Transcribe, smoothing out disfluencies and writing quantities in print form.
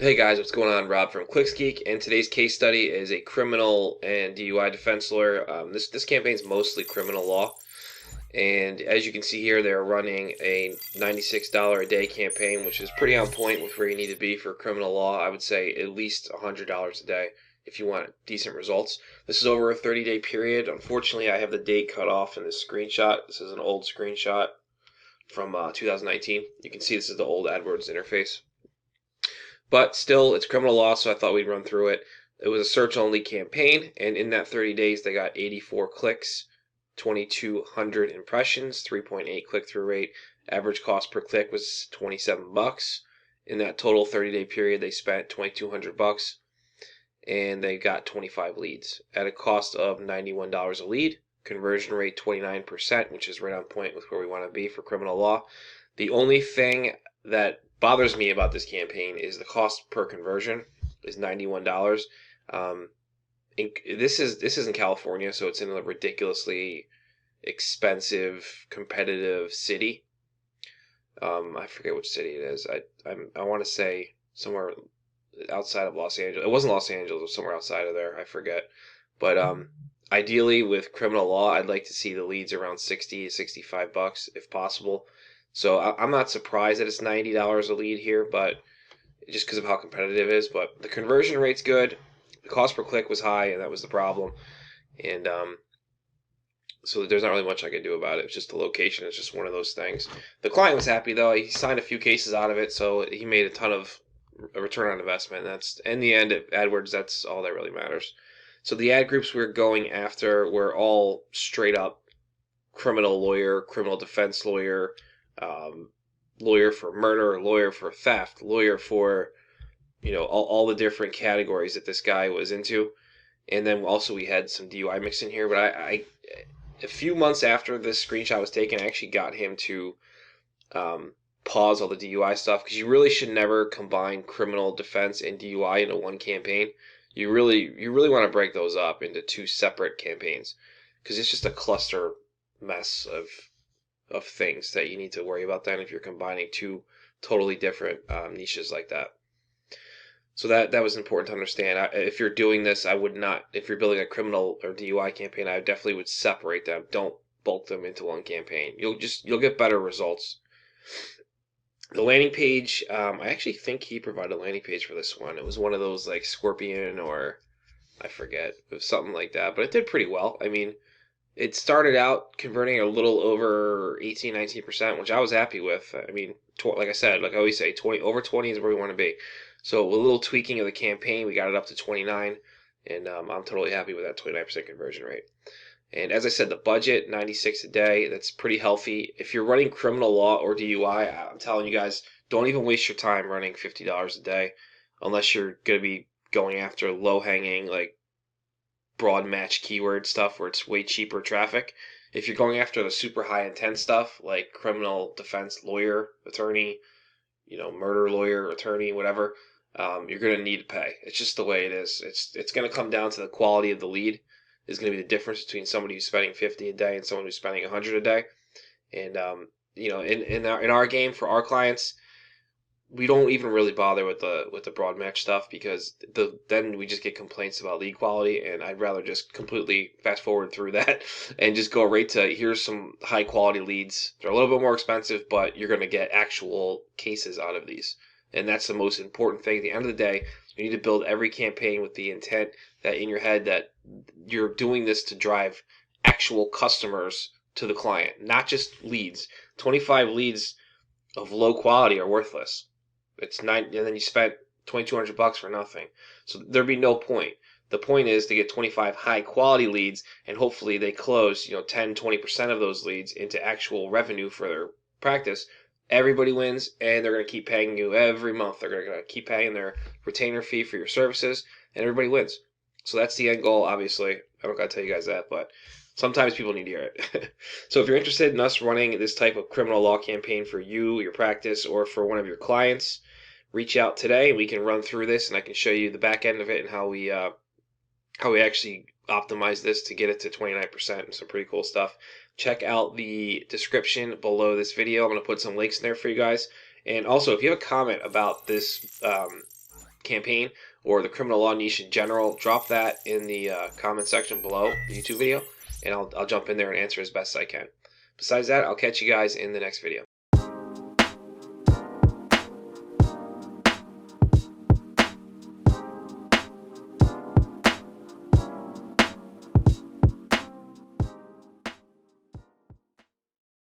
Hey guys, what's going on? Rob from ClicksGeek, and today's case study is a criminal and DUI defense lawyer. This campaign is mostly criminal law, and as you can see here, they're running a $96 a day campaign, which is pretty on point with where you need to be for criminal law. I would say at least $100 a day if you want decent results. This is over a 30-day period. Unfortunately, I have the date cut off in this screenshot. This is an old screenshot from 2019. You can see this is the old AdWords interface. But still, it's criminal law, so I thought we'd run through it. It was a search-only campaign, and in that 30 days, they got 84 clicks, 2,200 impressions, 3.8 click-through rate. Average cost per click was $27. In that total 30-day period, they spent $2,200, and they got 25 leads at a cost of $91 a lead. Conversion rate 29%, which is right on point with where we want to be for criminal law. The only thing that bothers me about this campaign is the cost per conversion is $91. This is in California, so it's in a ridiculously expensive, competitive city. I forget which city it is. I want to say somewhere outside of Los Angeles. It wasn't Los Angeles. It was somewhere outside of there. I forget. But ideally, with criminal law, I'd like to see the leads around 60 to $65 if possible. So I'm not surprised that it's $90 a lead here, but just because of how competitive it is. But the conversion rate's good. The cost per click was high, and that was the problem. And so there's not really much I could do about it. It's just the location. It's just one of those things. The client was happy though. He signed a few cases out of it, so he made a ton of a return on investment. And that's in the end at AdWords. That's all that really matters. So the ad groups we're going after were all straight up criminal lawyer, criminal defense lawyer, lawyer for murder, lawyer for theft, lawyer for all the different categories that this guy was into. And then also we had some DUI mixed in here. But I a few months after this screenshot was taken, I actually got him to pause all the DUI stuff, because you really should never combine criminal defense and DUI into one campaign. You really want to break those up into two separate campaigns, because it's just a cluster mess of things that you need to worry about then if you're combining two totally different niches like that. So that was important to understand. If you're doing this, I would not. If you're building a criminal or DUI campaign, I definitely would separate them. Don't bulk them into one campaign. You'll get better results. The landing page, I actually think he provided a landing page for this one. It was one of those like Scorpion, or I forget. It was something like that, but it did pretty well. I mean, it started out converting a little over 18-19%, which I was happy with. I mean, like I said, like I always say, over 20 is where we want to be. So with a little tweaking of the campaign, we got it up to 29, and I'm totally happy with that 29% conversion rate. And as I said, the budget, 96 a day, that's pretty healthy. If you're running criminal law or DUI, I'm telling you guys, don't even waste your time running $50 a day unless you're going to be going after low-hanging, like broad match keyword stuff where it's way cheaper traffic. If you're going after the super high intent stuff like criminal defense lawyer, attorney, murder lawyer, attorney, whatever, you're going to need to pay. It's just the way it is. It's going to come down to the quality of the lead is going to be the difference between somebody who's spending 50 a day and someone who's spending 100 a day. And in our game for our clients, we don't even really bother with the broad match stuff, because then we just get complaints about lead quality, and I'd rather just completely fast forward through that and just go right to here's some high quality leads. They're a little bit more expensive, but you're going to get actual cases out of these, and that's the most important thing. At the end of the day, you need to build every campaign with the intent that in your head that you're doing this to drive actual customers to the client, not just leads. 25 leads of low quality are worthless. It's nine, and then you spent $2,200 for nothing. So there'd be no point. The point is to get 25 high quality leads, and hopefully they close 10-20% of those leads into actual revenue for their practice. Everybody wins, and they're going to keep paying you every month. They're going to keep paying their retainer fee for your services, and everybody wins. So that's the end goal, obviously. I don't got to tell you guys that, but sometimes people need to hear it. So if you're interested in us running this type of criminal law campaign for you, your practice, or for one of your clients, reach out today and we can run through this, and I can show you the back end of it and how we actually optimize this to get it to 29% and some pretty cool stuff. Check out the description below this video. I'm going to put some links in there for you guys. And also, if you have a comment about this campaign or the criminal law niche in general, drop that in the comment section below the YouTube video, and I'll jump in there and answer as best I can. Besides that, I'll catch you guys in the next video.